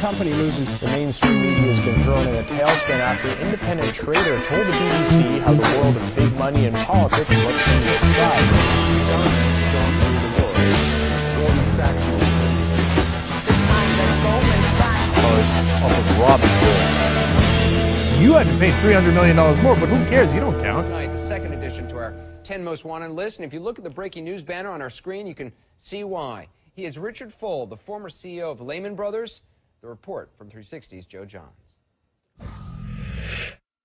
company loses. The mainstream media has been thrown in a tailspin after an independent trader told the BBC how the world of big money and politics looks from the outside. Governments don't rule the world. Goldman Sachs movement. The time that Goldman Sachs Off of Robin Hood. You had to pay $300 million more, but who cares? You don't count. Tonight, the second edition to our 10 Most Wanted list. And if you look at the breaking news banner on our screen, you can see why. He is Richard Fuld, the former CEO of Lehman Brothers. The report from 360's Joe Johns.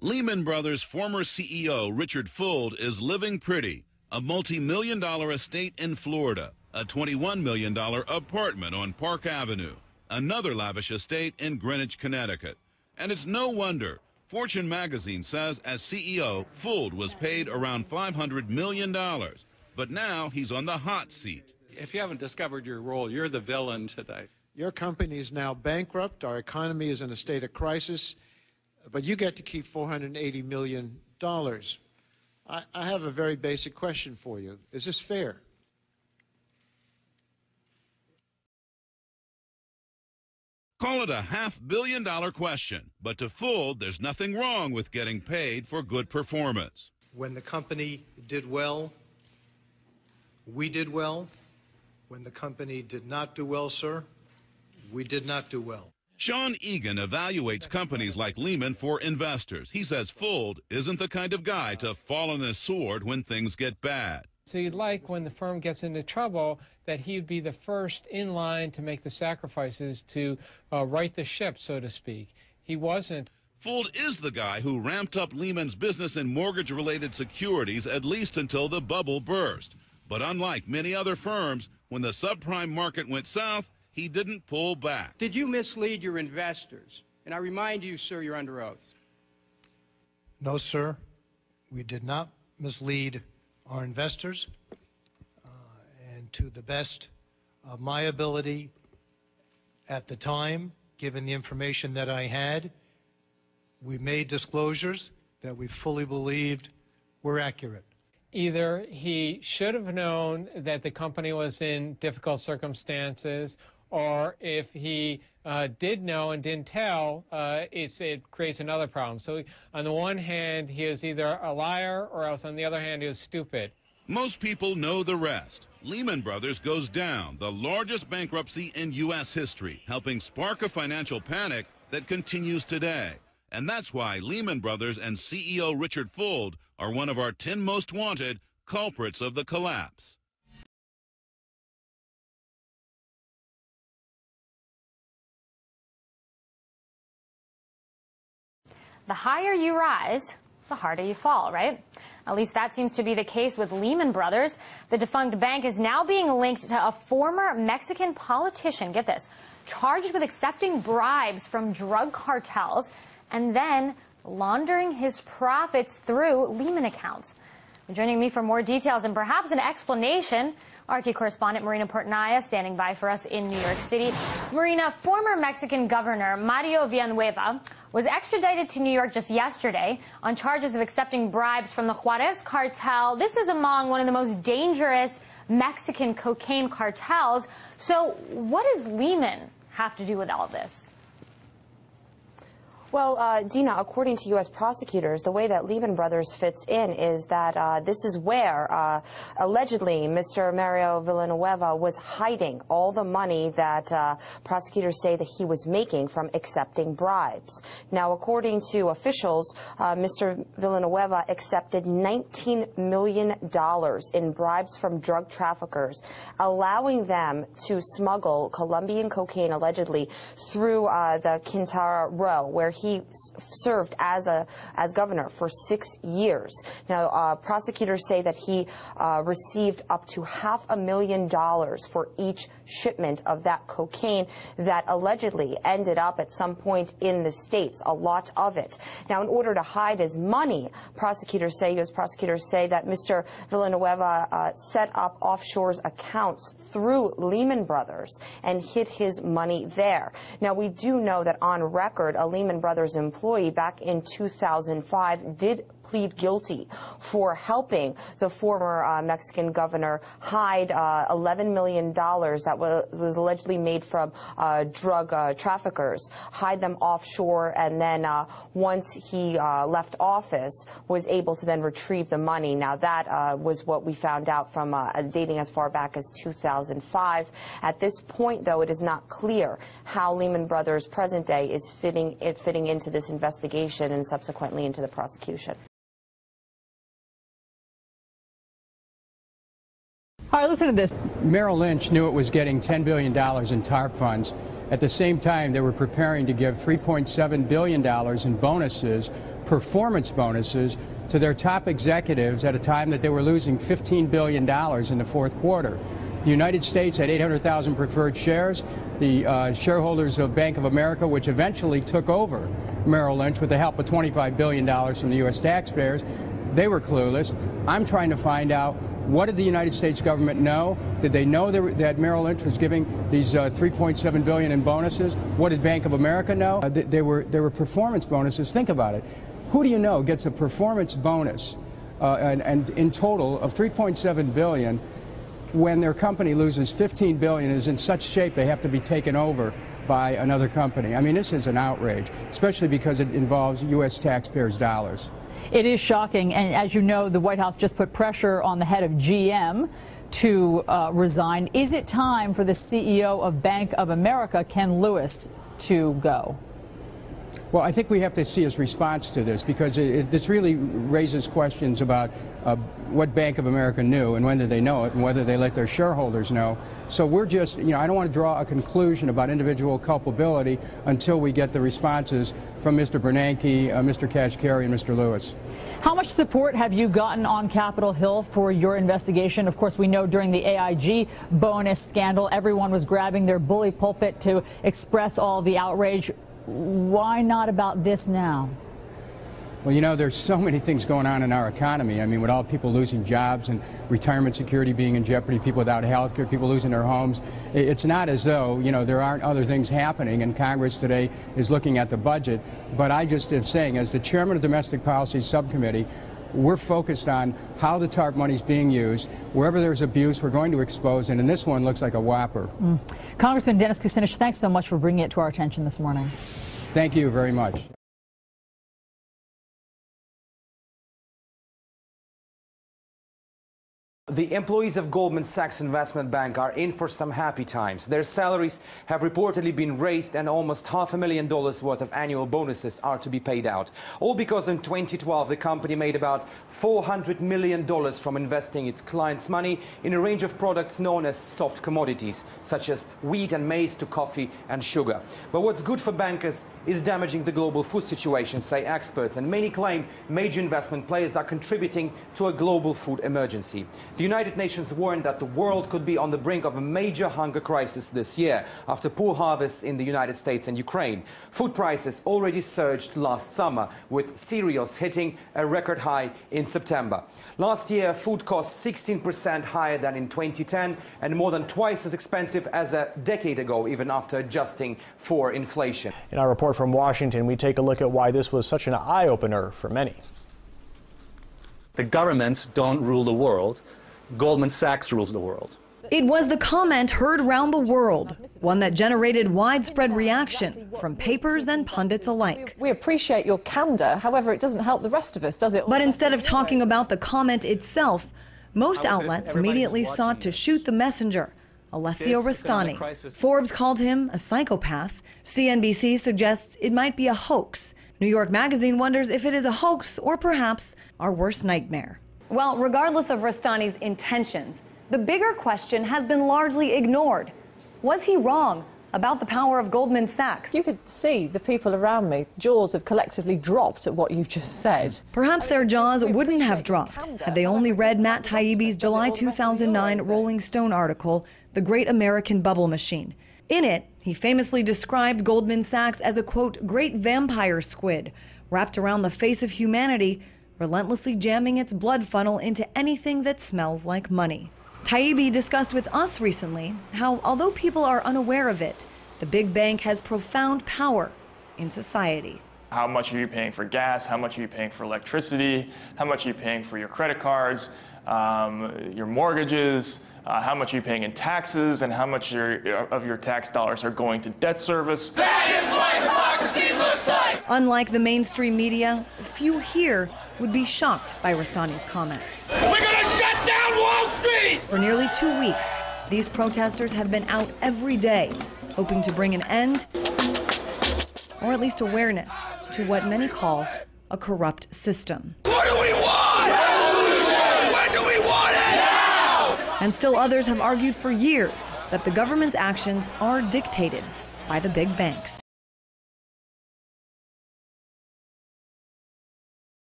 Lehman Brothers' former CEO, Richard Fuld, is living pretty. A multi-million-dollar estate in Florida, a $21 million apartment on Park Avenue, another lavish estate in Greenwich, Connecticut. And it's no wonder. Fortune magazine says as CEO, Fuld was paid around $500 million. But now he's on the hot seat. If you haven't discovered your role, you're the villain today. Your company is now bankrupt. Our economy is in a state of crisis. But you get to keep $480 million. I have a very basic question for you. Is this fair? Call it a $500 million question. But to Fuld, there's nothing wrong with getting paid for good performance. When the company did well, we did well. When the company did not do well, sir, we did not do well. Sean Egan evaluates companies like Lehman for investors. He says Fuld isn't the kind of guy to fall on his sword when things get bad. So you'd like, when the firm gets into trouble, that he'd be the first in line to make the sacrifices to right the ship, so to speak. He wasn't. Fuld is the guy who ramped up Lehman's business in mortgage-related securities at least until the bubble burst. But unlike many other firms, when the subprime market went south, he didn't pull back. Did you mislead your investors? And I remind you, sir, you're under oath. No, sir. We did not mislead our investors. And to the best of my ability at the time, given the information that I had, we made disclosures that we fully believed were accurate. Either he should have known that the company was in difficult circumstances, or if he did know and didn't tell, it creates another problem. So on the one hand, he is either a liar, or else on the other hand, he is stupid. Most people know the rest. Lehman Brothers goes down, the largest bankruptcy in U.S. history, helping spark a financial panic that continues today. And that's why Lehman Brothers and CEO Richard Fuld are one of our 10 most wanted culprits of the collapse. The higher you rise, the harder you fall, right? At least that seems to be the case with Lehman Brothers. The defunct bank is now being linked to a former Mexican politician, get this, charged with accepting bribes from drug cartels and then laundering his profits through Lehman accounts. Joining me for more details and perhaps an explanation, RT correspondent Marina Portnaya standing by for us in New York City. Marina, former Mexican Governor Mario Villanueva was extradited to New York just yesterday on charges of accepting bribes from the Juarez cartel. This is among one of the most dangerous Mexican cocaine cartels. So what does Lehman have to do with all this? Well, Dina, according to U.S. prosecutors, the way that Lehman Brothers fits in is that this is where, allegedly, Mr. Mario Villanueva was hiding all the money that prosecutors say that he was making from accepting bribes. Now, according to officials, Mr. Villanueva accepted $19 million in bribes from drug traffickers, allowing them to smuggle Colombian cocaine, allegedly, through the Quintana Roo, where he served as governor for 6 years. Now, prosecutors say that he received up to $500,000 for each shipment of that cocaine that allegedly ended up at some point in the States, a lot of it. Now, in order to hide his money, U.S. prosecutors say that Mr. Villanueva set up offshore accounts through Lehman Brothers and hid his money there. Now, we do know that on record, a Lehman Brothers employee back in 2005 did plead guilty for helping the former Mexican governor hide $11 million that was allegedly made from drug traffickers, hide them offshore, and then once he left office, was able to then retrieve the money. Now that was what we found out from dating as far back as 2005. At this point, though, it is not clear how Lehman Brothers' present day is fitting into this investigation and subsequently into the prosecution. All right, listen to this. Merrill Lynch knew it was getting $10 billion in TARP funds. At the same time, they were preparing to give $3.7 billion in bonuses, performance bonuses, to their top executives at a time that they were losing $15 billion in the fourth quarter. The United States had 800,000 preferred shares. The shareholders of Bank of America, which eventually took over Merrill Lynch with the help of $25 billion from the U.S. taxpayers, they were clueless. I'm trying to find out, what did the United States government know? Did they know that Merrill Lynch was giving these $3.7 billion in bonuses? What did Bank of America know? They were performance bonuses. Think about it. Who do you know gets a performance bonus and in total of $3.7 billion when their company loses $15 billion, is in such shape they have to be taken over by another company? I mean, this is an outrage, especially because it involves U.S. taxpayers' dollars. It is shocking, and as you know, the White House just put pressure on the head of GM to resign. Is it time for the CEO of Bank of America, Ken Lewis, to go? Well, I think we have to see his response to this, because this really raises questions about what Bank of America knew and when did they know it and whether they let their shareholders know. So we're just, I don't want to draw a conclusion about individual culpability until we get the responses from Mr. Bernanke, Mr. Kashkari, and Mr. Lewis. How much support have you gotten on Capitol Hill for your investigation? Of course, we know during the AIG bonus scandal, everyone was grabbing their bully pulpit to express all the outrage. Why not about this now? Well, there's so many things going on in our economy. I mean, with all people losing jobs and retirement security being in jeopardy, people without health care, people losing their homes. It's not as though, there aren't other things happening, and Congress today is looking at the budget. But I just am saying, as the chairman of the Domestic Policy Subcommittee, we're focused on how the TARP money is being used. Wherever there's abuse, we're going to expose it, and this one looks like a whopper. Congressman Dennis Kucinich, thanks so much for bringing it to our attention this morning. Thank you very much. The employees of Goldman Sachs Investment Bank are in for some happy times. Their salaries have reportedly been raised, and almost $500,000 worth of annual bonuses are to be paid out. All because in 2012 the company made about $400 million from investing its clients' money in a range of products known as soft commodities, such as wheat and maize to coffee and sugar. But what's good for bankers is damaging the global food situation, say experts, and many claim major investment players are contributing to a global food emergency. The United Nations warned that the world could be on the brink of a major hunger crisis this year after poor harvests in the United States and Ukraine. Food prices already surged last summer, with cereals hitting a record high in September. Last year, food cost 16% higher than in 2010 and more than twice as expensive as a decade ago, even after adjusting for inflation. In our report from Washington, we take a look at why this was such an eye-opener for many. The governments don't rule the world. Goldman Sachs rules the world. It was the comment heard around the world, one that generated widespread reaction from papers and pundits alike. We appreciate your candor, however, it doesn't help the rest of us, does it? But instead of talking about the comment itself, most outlets immediately sought to shoot the messenger, Alessio Rastani. Forbes called him a psychopath. CNBC suggests it might be a hoax. New York Magazine wonders if it is a hoax or perhaps our worst nightmare. Well, regardless of Rastani's intentions, the bigger question has been largely ignored. Was he wrong about the power of Goldman Sachs? You could see the people around me, jaws have collectively dropped at what you just said. Perhaps their jaws wouldn't have dropped had they only read Matt Taibbi's July 2009 Rolling Stone article, The Great American Bubble Machine. In it, he famously described Goldman Sachs as a, quote, great vampire squid, wrapped around the face of humanity, relentlessly jamming its blood funnel into anything that smells like money. Taibbi discussed with us recently how, although people are unaware of it, the big bank has profound power in society. How much are you paying for gas? How much are you paying for electricity? How much are you paying for your credit cards, your mortgages? How much are you paying in taxes? And how much of your tax dollars are going to debt service? That is what democracy looks like! Unlike the mainstream media, few here would be shocked by Rustani's comment. We're gonna shut down Wall Street! For nearly 2 weeks, these protesters have been out every day, hoping to bring an end, or at least awareness, to what many call a corrupt system. What do we want? Revolution! When do we want it? Now! And still others have argued for years that the government's actions are dictated by the big banks.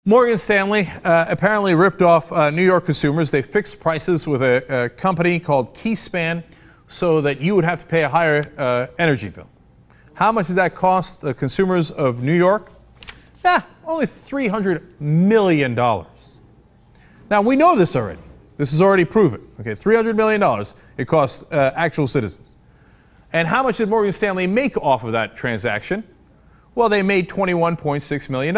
Morgan Stanley apparently ripped off New York consumers. They fixed prices with a company called Keyspan so that you would have to pay a higher energy bill. How much did that cost the consumers of New York? Only $300 million. Now, we know this already. This is already proven. Okay, $300 million it cost actual citizens. And how much did Morgan Stanley make off of that transaction? Well, they made $21.6 million.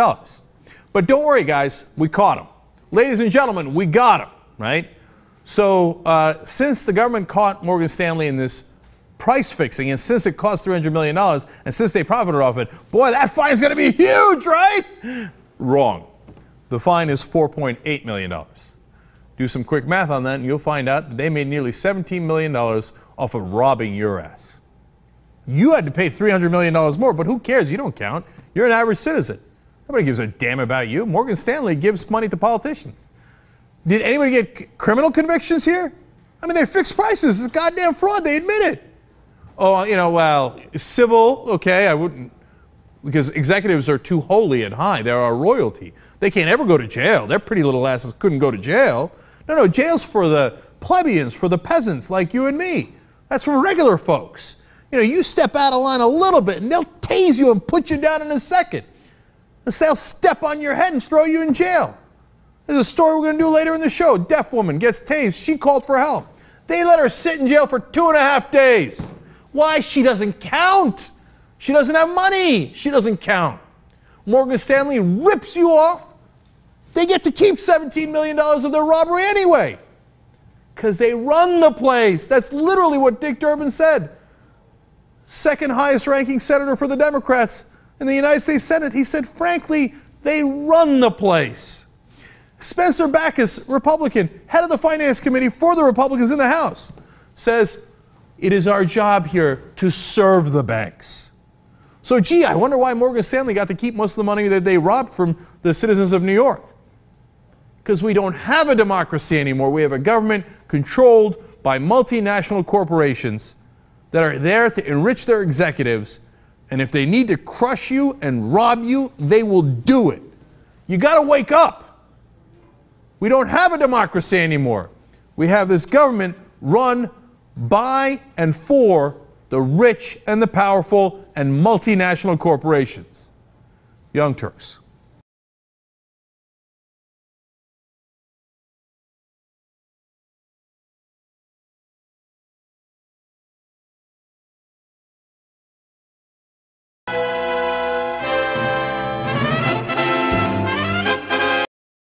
But don't worry, guys, we caught him. Ladies and gentlemen, we got him, right? So since the government caught Morgan Stanley in this price fixing, and since it cost $300 million, and since they profited off it, boy, that fine is going to be huge, right? Wrong. The fine is $4.8 million. Do some quick math on that, and you'll find out that they made nearly $17 million off of robbing your ass. You had to pay $300 million more, but who cares? You don't count. You're an average citizen. Nobody gives a damn about you. Morgan Stanley gives money to politicians. Did anybody get criminal convictions here? I mean, they fixed prices. It's goddamn fraud. They admit it. Oh, you know, well, civil, okay, I wouldn't, because executives are too holy and high. They're our royalty. They can't ever go to jail. Their pretty little asses couldn't go to jail. No, jail's for the plebeians, for the peasants like you and me. That's for regular folks. You know, you step out of line a little bit, and they'll tase you and put you down in a second. They'll step on your head and throw you in jail. There's a story we're going to do later in the show. Deaf woman gets tased. She called for help. They let her sit in jail for 2.5 days. Why? She doesn't count. She doesn't have money. She doesn't count. Morgan Stanley rips you off. They get to keep $17 million of their robbery anyway, because they run the place. That's literally what Dick Durbin said. Second highest ranking senator for the Democrats in the United States Senate. He said, frankly, they run the place. Spencer Backus, Republican, head of the Finance Committee for the Republicans in the House, says, it is our job here to serve the banks. So, gee, I wonder why Morgan Stanley got to keep most of the money that they robbed from the citizens of New York. Because we don't have a democracy anymore. We have a government controlled by multinational corporations that are there to enrich their executives. And if they need to crush you and rob you, they will do it. You got to wake up. We don't have a democracy anymore. We have this government run by and for the rich and the powerful and multinational corporations. Young Turks.